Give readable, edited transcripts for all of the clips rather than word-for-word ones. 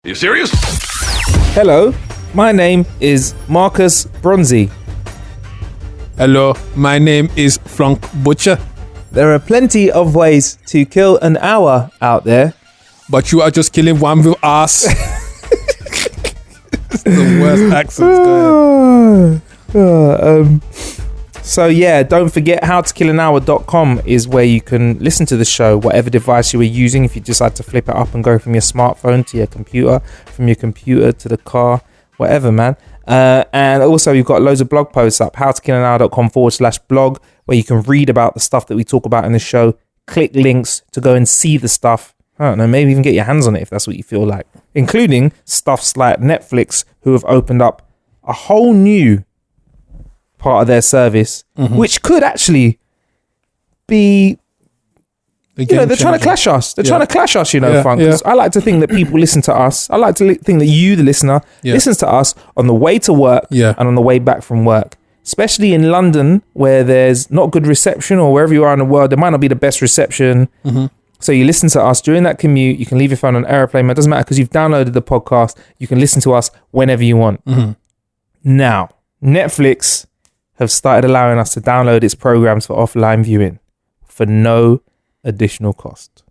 Are you serious? Hello, my name is Marcus Bronzy. Hello, my name is Frank Butcher. There are plenty of ways to kill an hour out there. But you are just killing one with ass. It's the worst accents going. So yeah, don't forget howtokillanhour.com is where you can listen to the show, whatever device you were using. If you decide to flip it up and go from your smartphone to your computer, from your computer to the car, whatever, man. And also you've got loads of blog posts up, howtokillanhour.com/blog, where you can read about the stuff that we talk about in the show, click links to go and see the stuff. I don't know, maybe even get your hands on it if that's what you feel like, including stuffs like Netflix, who have opened up a whole new part of their service, which could actually be, they're trying to clash us. They're trying to clash us, Funk. Yeah. I like to think that people listen to us. I like to think that you, the listener, listens to us on the way to work and on the way back from work. Especially in London, where there's not good reception, or wherever you are in the world, there might not be the best reception. So you listen to us during that commute. You can leave your phone on airplane. It doesn't matter because you've downloaded the podcast. You can listen to us whenever you want. Now, Netflix have started allowing us to download its programs for offline viewing for no additional cost.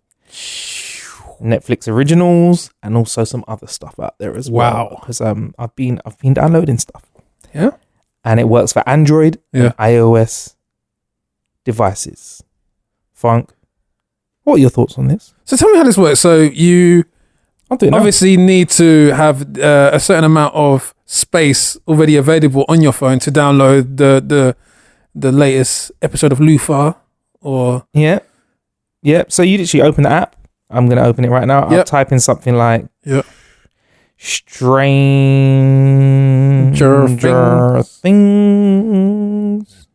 Netflix originals and also some other stuff out there as well. Because I've been downloading stuff. Yeah. And it works for Android and iOS devices. Funk, what are your thoughts on this? So tell me how this works. So you obviously need to have a certain amount of space already available on your phone to download the latest episode of Lufa, or so you literally open the app. I'm going to open it right now. I'll type in something like Stranger Things.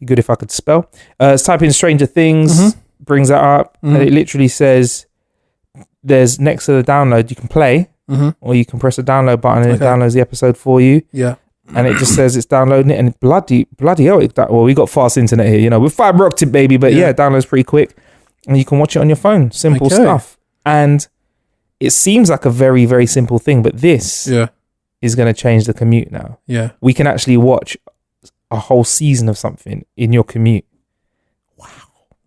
Be good if I could spell. Let's type in Stranger Things. Brings that up, and it literally says there's next to the download you can play, or you can press the download button and it downloads the episode for you. And it just says it's downloading it, and bloody hell, we got fast internet here, with fiber optic, baby, but it downloads pretty quick, and you can watch it on your phone. Simple stuff. And it seems like a very, very simple thing, but this is going to change the commute now. We can actually watch a whole season of something in your commute.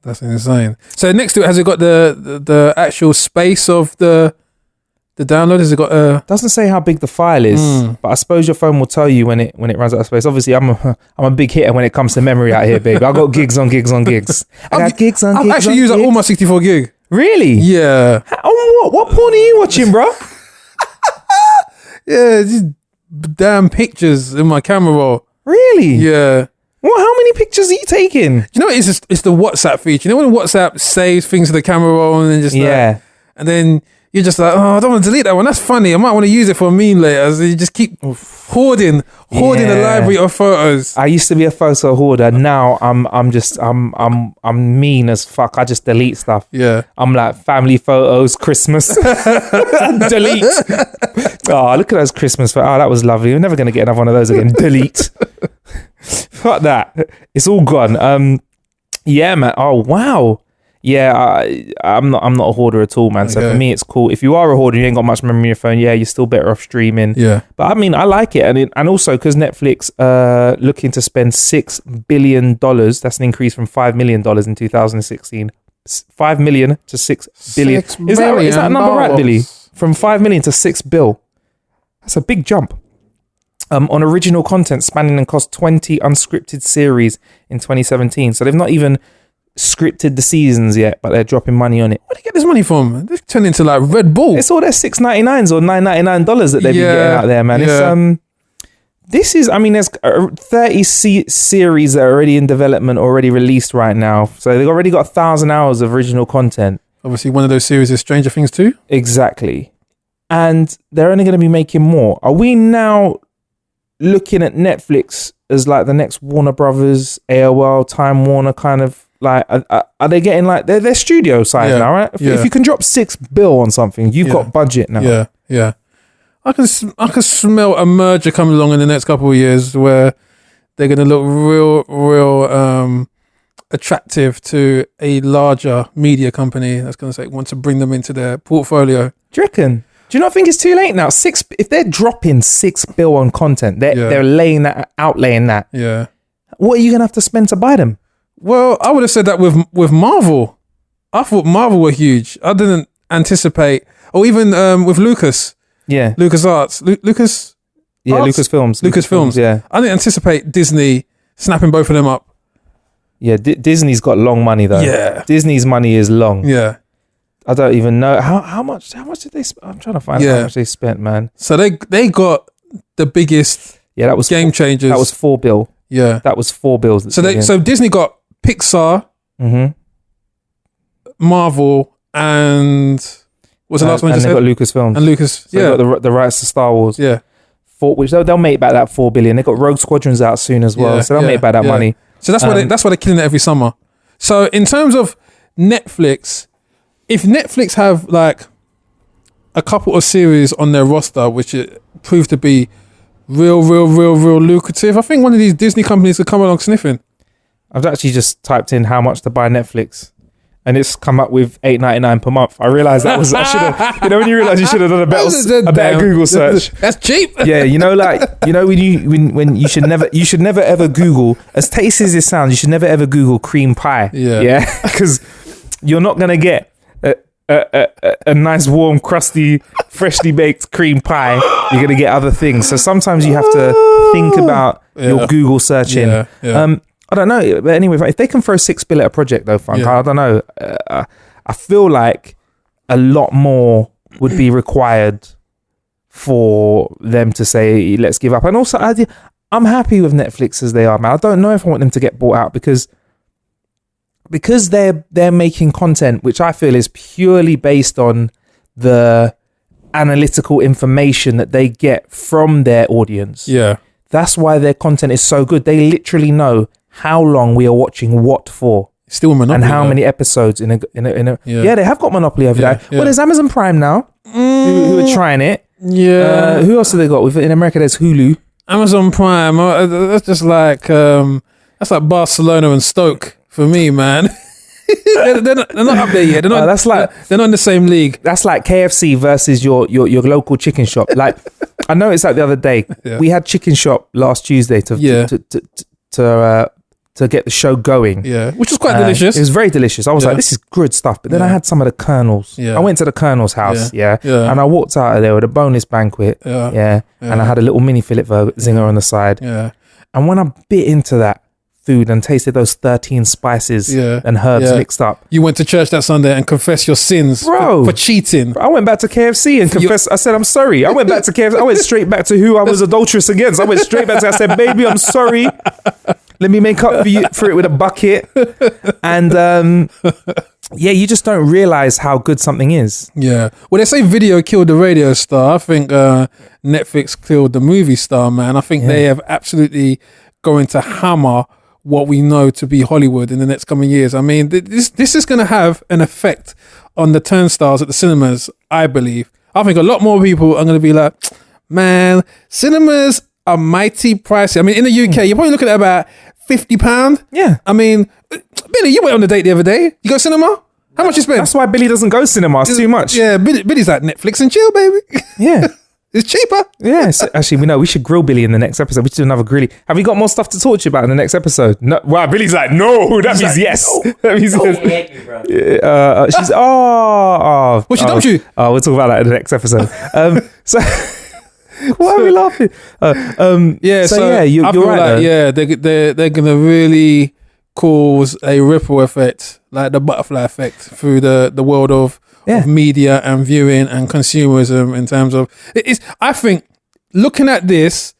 That's insane. So next to it, has it got the actual space of the download? Has it got a... Doesn't say how big the file is, but I suppose your phone will tell you when it runs out of space. Obviously, I'm a big hitter when it comes to memory out here, baby. I got gigs on gigs on gigs. I got gigs on gigs. I've actually used all my 64 gig. Really? Yeah. On what? What porn are you watching, bro? These damn pictures in my camera roll. Really? Yeah. Well, how many pictures are you taking? You know, it's the WhatsApp feature. You know when WhatsApp saves things to the camera roll and then just and then you're just like, oh, I don't want to delete that one. That's funny. I might want to use it for a meme later. So you just keep hoarding the library of photos. I used to be a photo hoarder. Now I'm mean as fuck. I just delete stuff. Yeah. I'm like family photos, Christmas, delete. Oh, look at those Christmas photos. Oh, that was lovely. We're never gonna get another one of those again. Delete. Fuck that. It's all gone. Yeah, man. Oh wow. Yeah, I'm not a hoarder at all, man. So for me, it's cool. If you are a hoarder, you ain't got much memory in your phone. Yeah, you're still better off streaming. Yeah. But I mean, I like it, and also because Netflix looking to spend $6 billion. That's an increase from $5 million in 2016. 5 million to 6 billion. Is that number right, Billy? From 5 million to 6 bill. That's a big jump. On original content spanning and cost 20 unscripted series in 2017. So they've not even scripted the seasons yet, but they're dropping money on it. Where do they get this money from? They've turned into like Red Bull. It's all their $6.99s or $9.99 that they've been getting out there, man. It's there's 30 series that are already in development, already released right now. So they've already got 1,000 hours of original content. Obviously, one of those series is Stranger Things 2. Exactly. And they're only going to be making more. Are we now looking at Netflix as like the next Warner Brothers, AOL, Time Warner kind of, like, are they getting like their studio size now, right? If you can drop $6 billion on something, you've got budget now. Yeah. I can smell a merger coming along in the next couple of years where they're going to look real attractive to a larger media company that's going to want to bring them into their portfolio. Do you reckon? Do you not think it's too late now? If they're dropping $6 billion on content, they're laying that. Yeah. What are you gonna have to spend to buy them? Well, I would have said that with Marvel. I thought Marvel were huge. I didn't anticipate, or even with Lucas. Yeah. LucasArts. Lucas. Yeah, Lucasfilms. Lucasfilms. Yeah. I didn't anticipate Disney snapping both of them up. Yeah, Disney's got long money though. Yeah. Disney's money is long. Yeah. I don't even know how much did they spend? I'm trying to find out how much they spent, man. So they got the biggest that was game changers. That was $4 billion. Yeah. That was $4 billion. So Disney got Pixar, Marvel, and what's the last one? And they got Lucasfilms. And Lucas. So they got the rights to Star Wars. Yeah. Which they'll make back that $4 billion. They got Rogue Squadrons out soon as well, so they'll make back that money. So that's why they're killing it every summer. So in terms of Netflix, if Netflix have like a couple of series on their roster which it proved to be real lucrative, I think one of these Disney companies could come along sniffing. I've actually just typed in how much to buy Netflix, and it's come up with $8.99 per month. I realised I should have. When you realise you should have done a better Google search. That's cheap. Yeah, when you should never ever Google, as tasty as it sounds, you should never ever Google cream pie. Yeah, because you're not gonna get a nice warm crusty freshly baked cream pie. You're gonna get other things. So sometimes you have to think about your Google searching. I don't know, but anyway, if they can throw $6 billion at a project though, Frank, I don't know. I feel like a lot more would be required for them to say, let's give up. And also, I'm happy with Netflix as they are, man. I don't know if I want them to get bought out because they're making content which I feel is purely based on the analytical information that they get from their audience. Yeah. That's why their content is so good. They literally know how long we are watching what for. Still a monopoly. And how many episodes in a they have got monopoly over there. Yeah. Well, there's Amazon Prime now who are trying it. Yeah. Who else have they got? In America, there's Hulu. Amazon Prime. That's just like that's like Barcelona and Stoke for me, man. they're not up there yet. They're not in the same league. That's like KFC versus your local chicken shop. Like I noticed that the other day. We had Chicken Shop last Tuesday to get the show going. Yeah, which was quite delicious. It was very delicious. I was like, this is good stuff. But then I had some of the Colonels. Yeah. I went to the Colonel's house. Yeah. And I walked out of there with a boneless banquet. Yeah. And I had a little mini fillet zinger on the side. Yeah. And when I bit into that food and tasted those 13 spices and herbs mixed up. You went to church that Sunday and confessed your sins for cheating. I went back to KFC and confessed. I said, I'm sorry. I went back to KFC. I went straight back to who I was adulterous against. I went straight back to, I said, baby, I'm sorry. Let me make up for it with a bucket. And you just don't realize how good something is. Yeah. Well, they say video killed the radio star. I think Netflix killed the movie star, man. I think they have absolutely going to hammer what we know to be Hollywood in the next coming years. I mean, this is going to have an effect on the turnstiles at the cinemas, I believe. I think a lot more people are going to be like, man, cinemas are mighty pricey. I mean, in the UK, you're probably looking at about £50. Yeah. I mean, Billy, you went on a date the other day. You go cinema? How much you spend? That's why Billy doesn't go cinema. It's too much. Yeah, Billy's like Netflix and chill, baby. Yeah. It's cheaper. Yeah, so actually, we should grill Billy in the next episode. We should do another grilly. Have you got more stuff to talk to you about in the next episode? No. Wow, Billy's like, no. That means yes. No. That means yes. She's what she done to you? Oh, we'll talk about that in the next episode. So why are we laughing? You're right. Like, they're gonna really cause a ripple effect, like the butterfly effect, through the world of media and viewing and consumerism. In terms of I think looking at this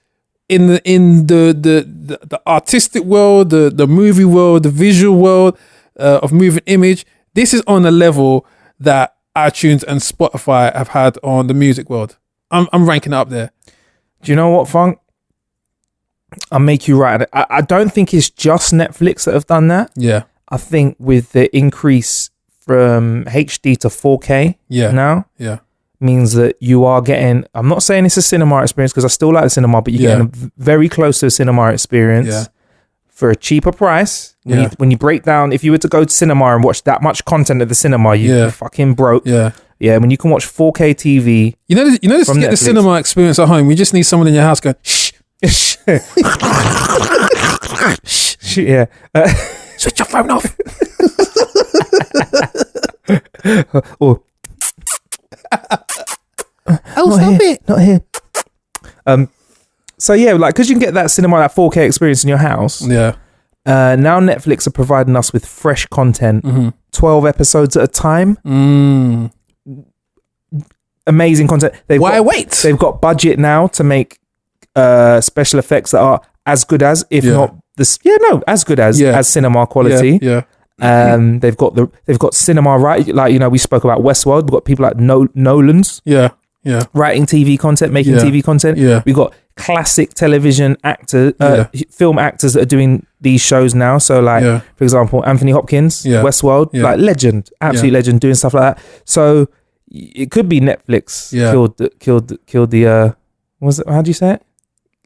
in the artistic world, the movie world, the visual world of moving image, this is on a level that iTunes and Spotify have had on the music world. I'm ranking it up there. Do you know what, Funk? I'll make you right. I don't think it's just Netflix that have done that. Yeah. I think with the increase from HD to 4K now means that you are getting, I'm not saying it's a cinema experience because I still like the cinema, but you're getting very close to a cinema experience for a cheaper price. When you break down, if you were to go to cinema and watch that much content at the cinema, you're fucking broke. Yeah. Yeah, when you can watch 4K TV. You know, this to get the cinema experience at home. You just need someone in your house going, shh, shh, shh. Yeah. Switch your phone off. Or, stop it. Not here. So yeah, like, because you can get that cinema, that 4K experience in your house. Yeah. Now Netflix are providing us with fresh content, 12 episodes at a time. Amazing content. Wait? They've got budget now to make special effects that are as good as, if not this. Yeah, no, as good as cinema quality. Yeah. They've got cinema, right? Like, you know, we spoke about Westworld. We've got people like Nolan's. Yeah. Writing TV content, making TV content. Yeah. We've got classic television film actors that are doing these shows now. So like, for example, Anthony Hopkins, Westworld, like legend, absolute legend, doing stuff like that. So it could be Netflix killed the was it, how do you say it?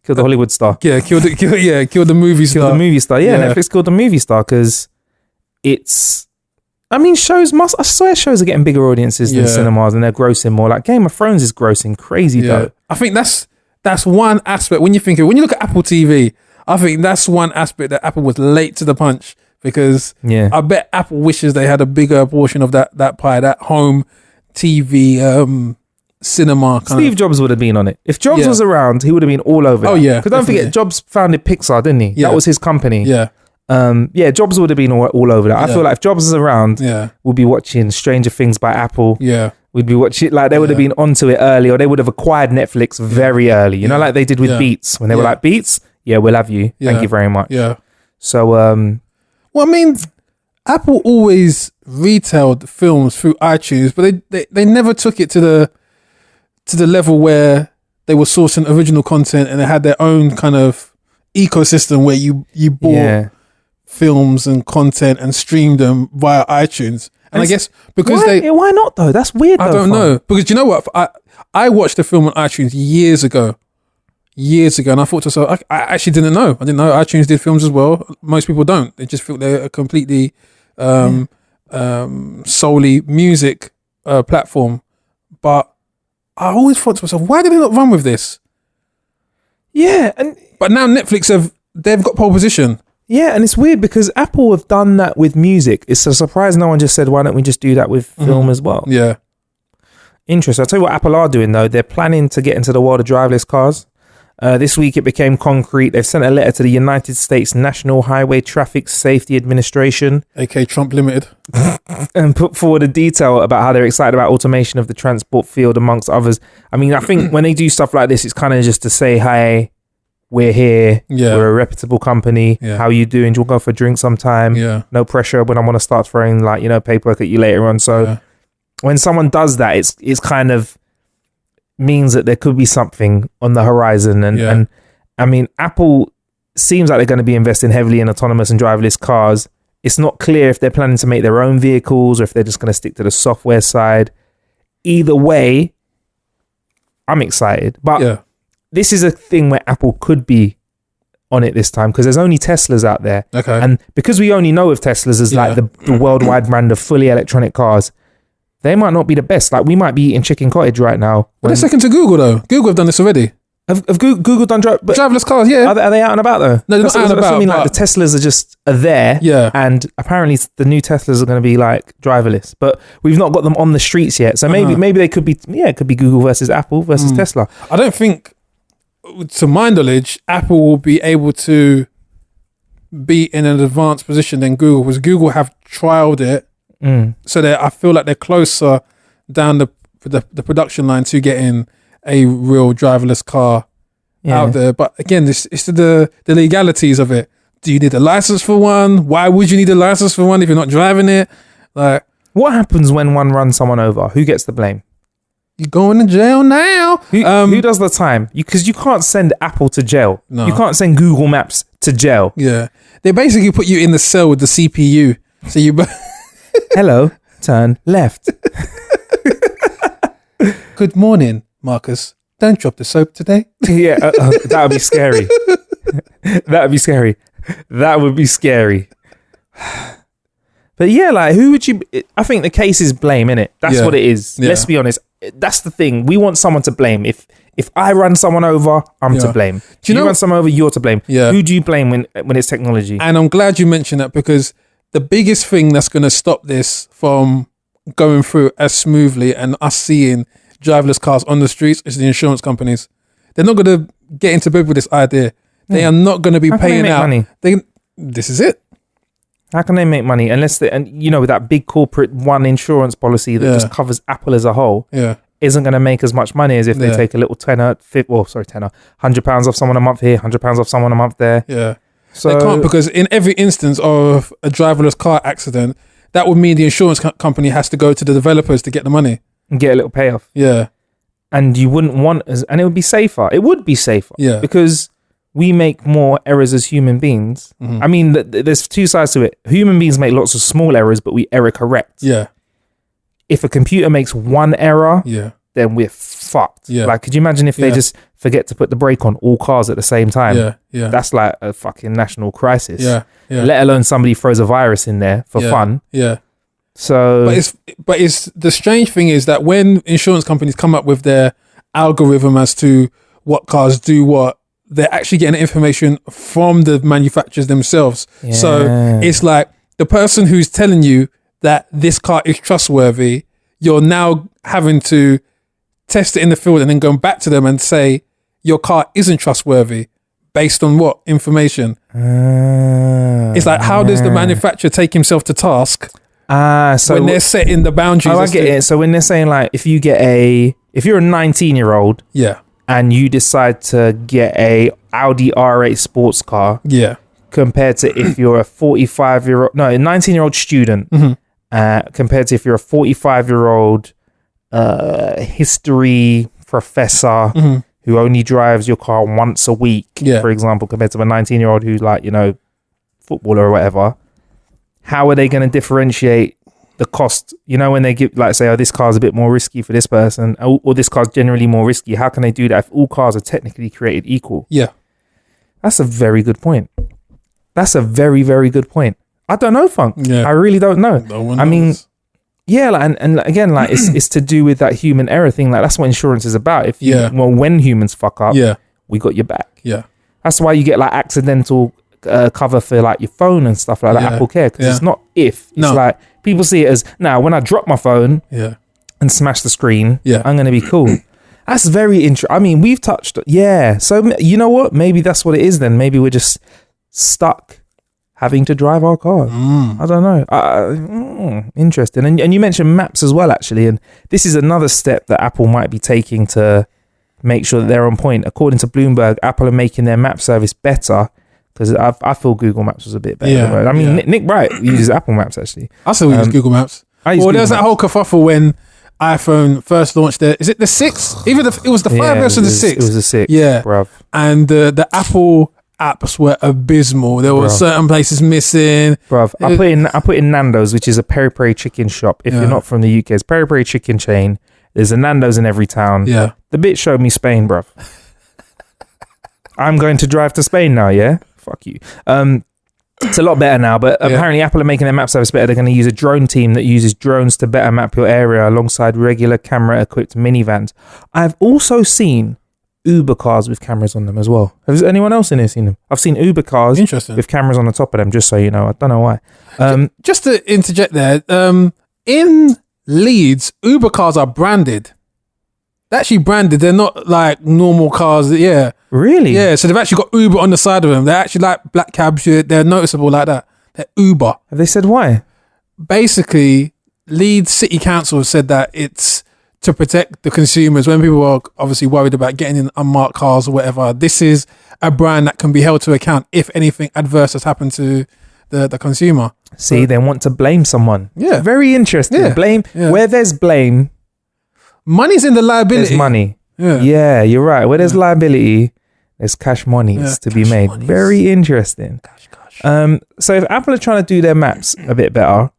Killed the Hollywood star. Yeah, killed the movie star. Killed the movie star. Yeah, Netflix killed the movie star because it's. I mean, I swear shows are getting bigger audiences than cinemas, and they're grossing more. Like Game of Thrones is grossing crazy though. I think that's one aspect when you look at Apple TV. I think that's one aspect that Apple was late to the punch, because I bet Apple wishes they had a bigger portion of that pie, that home TV cinema. Steve Jobs would have been on it. If Jobs was around, he would have been all over it. Oh yeah, because don't forget, Jobs founded Pixar, didn't he? Yeah. That was his company. Yeah. Jobs would have been all over that. I feel like if Jobs is around, we'll be watching Stranger Things by Apple. Yeah. We'd be watching, like, they would have been onto it early, or they would have acquired Netflix very early. You know, like they did with Beats, when they were like, Beats, we'll have you. Thank you very much. Yeah. So, well, I mean, Apple always retailed films through iTunes, but they never took it to the level where they were sourcing original content, and they had their own kind of ecosystem where you bought films and content and streamed them via iTunes. And I guess because why not though? That's weird. I don't know, because you know what? I watched the film on iTunes years ago, and I thought to myself, I actually didn't know. I didn't know iTunes did films as well. Most people don't. They just feel they're a completely solely music platform. But I always thought to myself, why did they not run with this? Yeah, but now Netflix they've got pole position. Yeah, and it's weird because Apple have done that with music. It's a surprise no one just said, why don't we just do that with film as well? Yeah. Interesting. I'll tell you what Apple are doing though. They're planning to get into the world of driverless cars. This week it became concrete. They've sent a letter to the United States National Highway Traffic Safety Administration, aka Trump Limited, and put forward a detail about how they're excited about automation of the transport field, amongst others. I mean, I think when they do stuff like this, it's kind of just to say, hey, we're here. We're a reputable company. How are you doing? Do you want to go for a drink sometime? No pressure when I want to start throwing paperwork at you later on. So when someone does that, it's kind of means that there could be something on the horizon. And I mean, Apple seems like they're going to be investing heavily in autonomous and driverless cars. It's not clear if they're planning to make their own vehicles or if they're just going to stick to the software side. Either way, I'm excited. But this is a thing where Apple could be on it this time, because there's only Teslas out there. Okay. And because we only know of Teslas as like the worldwide brand of fully electronic cars, they might not be the best. Like, we might be eating chicken cottage right now. But they're second to Google though. Google have done this already. Have Google done driverless cars? Yeah. Are they out and about though? No, they're not out and about. I mean, like, the Teslas are there. Yeah. And apparently the new Teslas are going to be like driverless, but we've not got them on the streets yet. So maybe they could be, it could be Google versus Apple versus Tesla. I don't think, to my knowledge, Apple will be able to be in an advanced position than Google, because Google have trialed it. So I feel like they're closer down the production line to getting a real driverless car out there. But again, it's the legalities of it. Do you need a license for one? Why would you need a license for one if you're not driving it? Like, what happens when one runs someone over? Who gets the blame? You're going to jail now. Who does the time? Because you can't send Apple to jail. No. You can't send Google Maps to jail. Yeah. They basically put you in the cell with the CPU. So you... Hello, turn left. Good morning, Marcus. Don't drop the soap today. Yeah, that would be scary. That would be scary. That would be scary. But yeah, like, who would you? I think the case is blame, innit? That's what it is. Yeah. Let's be honest. That's the thing. We want someone to blame. If I run someone over, I'm to blame. Do you run someone over, you're to blame. Yeah. Who do you blame when it's technology? And I'm glad you mentioned that, because the biggest thing that's going to stop this from going through as smoothly and us seeing driverless cars on the streets is the insurance companies. They're not going to get into bed with this idea. They are not going to be paying out money. This is it. How can they make money unless they, and you know, that big corporate one insurance policy that just covers Apple as a whole isn't going to make as much money as if they take a little £100 off someone a month here, £100 off someone a month there. Yeah. So they can't, because in every instance of a driverless car accident, that would mean the insurance company has to go to the developers to get the money and get a little payoff. Yeah. And you wouldn't want, and it would be safer. It would be safer. Yeah. Because we make more errors as human beings. I mean, there's two sides to it. Human beings make lots of small errors, but we error correct. Yeah. If a computer makes one error, then we're fucked. Yeah. Like, could you imagine if they just forget to put the brake on all cars at the same time? Yeah. Yeah. That's like a fucking national crisis. Yeah. Yeah. Let alone somebody throws a virus in there for fun. Yeah. So, but it's the strange thing is that when insurance companies come up with their algorithm as to what cars do what, they're actually getting information from the manufacturers themselves. Yeah. So it's like the person who's telling you that this car is trustworthy, you're now having to test it in the field and then going back to them and say your car isn't trustworthy based on what information? It's like, how does the manufacturer take himself to task so when they're setting the boundaries? I get it. So when they're saying, like, if you're a 19-year-old, and you decide to get a Audi R8 sports car, compared to if you're a 19-year-old student, compared to if you're a 45-year-old history professor who only drives your car once a week, for example, compared to a 19-year-old who's like, you know, footballer or whatever. How are they going to differentiate the cost? You know, when they give, like, say, oh, this car's a bit more risky for this person, or this car's generally more risky. How can they do that if all cars are technically created equal? Yeah. That's a very good point. That's a very, very good point. I don't know, Funk. Yeah. I really don't know. No one knows. I mean, yeah, like, and again, like, it's to do with that human error thing. Like, that's what insurance is about. If you, well, when humans fuck up, we got your back. Yeah. That's why you get, like, accidental cover for, like, your phone and stuff like that, Apple Care, because it's not if. It's like, people see it as, now, when I drop my phone and smash the screen, I'm going to be cool. That's very interesting. I mean, we've touched, so, you know what? Maybe that's what it is then. Maybe we're just stuck having to drive our car. I don't know. Interesting. And you mentioned maps as well, actually. And this is another step that Apple might be taking to make sure that they're on point. According to Bloomberg, Apple are making their map service better, because I feel Google Maps was a bit better. I mean, Nick Bright uses Apple Maps, actually. I still use Google Maps. Well, there was that whole kerfuffle when iPhone first launched is it the 6? Even it was the 5 versus the 6. It was the 6, bruv. And the Apple apps were abysmal. There were certain places missing. Bruv, I put in Nando's, which is a peri-peri chicken shop. If you're not from the UK, it's peri-peri chicken chain. There's a Nando's in every town. Yeah. The bit showed me Spain, bruv. I'm going to drive to Spain now, yeah? Fuck you. It's a lot better now, but apparently Apple are making their map service better. They're going to use a drone team that uses drones to better map your area alongside regular camera-equipped minivans. I've also seen Uber cars with cameras on them as well. Has anyone else in here seen them? I've seen Uber cars with cameras on the top of them, just so you know. I don't know why. Just to interject there, in Leeds, Uber cars are branded. They're actually branded. They're not like normal cars. Yeah. Really? Yeah. So they've actually got Uber on the side of them. They're actually like black cabs. They're noticeable like that. They're Uber. Have they said why? Basically, Leeds City Council said that it's to protect the consumers when people are obviously worried about getting in unmarked cars or whatever. This is a brand that can be held to account if anything adverse has happened to the consumer. See, they want to blame someone. Yeah. Very interesting. Yeah. Blame. Yeah. Where there's blame, money's in the liability. There's money. Yeah, you're right. Where there's liability, there's cash monies to be made. Very interesting. So if Apple are trying to do their maps a bit better,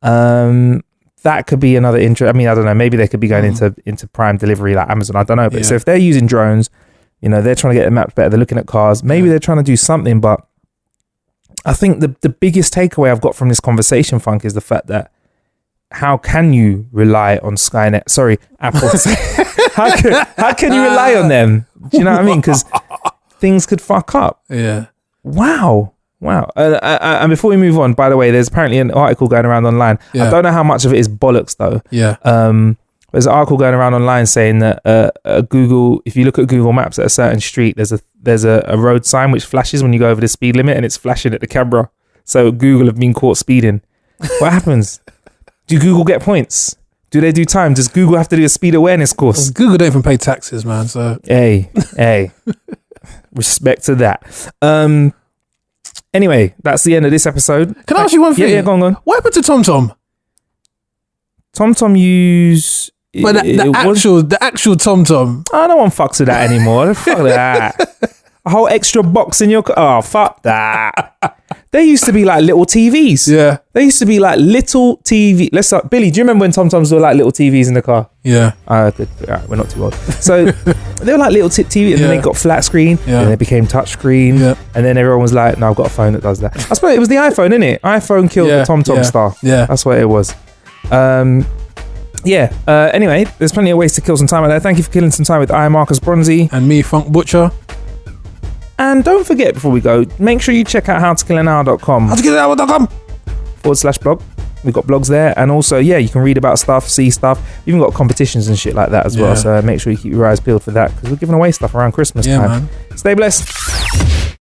that could be another I mean, I don't know. Maybe they could be going into Prime delivery like Amazon. I don't know. But so if they're using drones, you know, they're trying to get the maps better. They're looking at cars. Maybe they're trying to do something, but I think the biggest takeaway I've got from this conversation, Funk, is the fact that how can you rely on Skynet? Sorry, Apple. how can you rely on them? Do you know what I mean? Because things could fuck up. Yeah. Wow. And before we move on, by the way, there's apparently an article going around online. I don't know how much of it is bollocks though. Yeah. There's an article going around online saying that Google, if you look at Google Maps at a certain street, there's a road sign which flashes when you go over the speed limit, and it's flashing at the camera. So Google have been caught speeding. What happens? Do Google get points? Do they do time? Does Google have to do a speed awareness course? Google don't even pay taxes, man. So hey, respect to that. Anyway, that's the end of this episode. Can I ask you one thing? Yeah, go on. What happened to TomTom? TomTom use... But the actual TomTom. Oh, no one fucks with that anymore. Fuck that. A whole extra box in your... Oh, fuck that. They used to be like little TVs. Yeah. They used to be like little TV... Billy, do you remember when TomToms were like little TVs in the car? Yeah. Good. All right, we're not too old. So they were like little TV, and then they got flat screen, and they became touch screen, and then everyone was like, no, I've got a phone that does that. I suppose it was the iPhone, innit? iPhone killed the TomTom star. Yeah. That's what it was. Anyway, there's plenty of ways to kill some time out there. Thank you for killing some time with I, Marcus Bronzy. And me, Funk Butcher. And don't forget, before we go, make sure you check out howtokillanhour.com. /blog. We've got blogs there. And also, you can read about stuff, see stuff. We've even got competitions and shit like that as well. So make sure you keep your eyes peeled for that, because we're giving away stuff around Christmas time. Man. Stay blessed.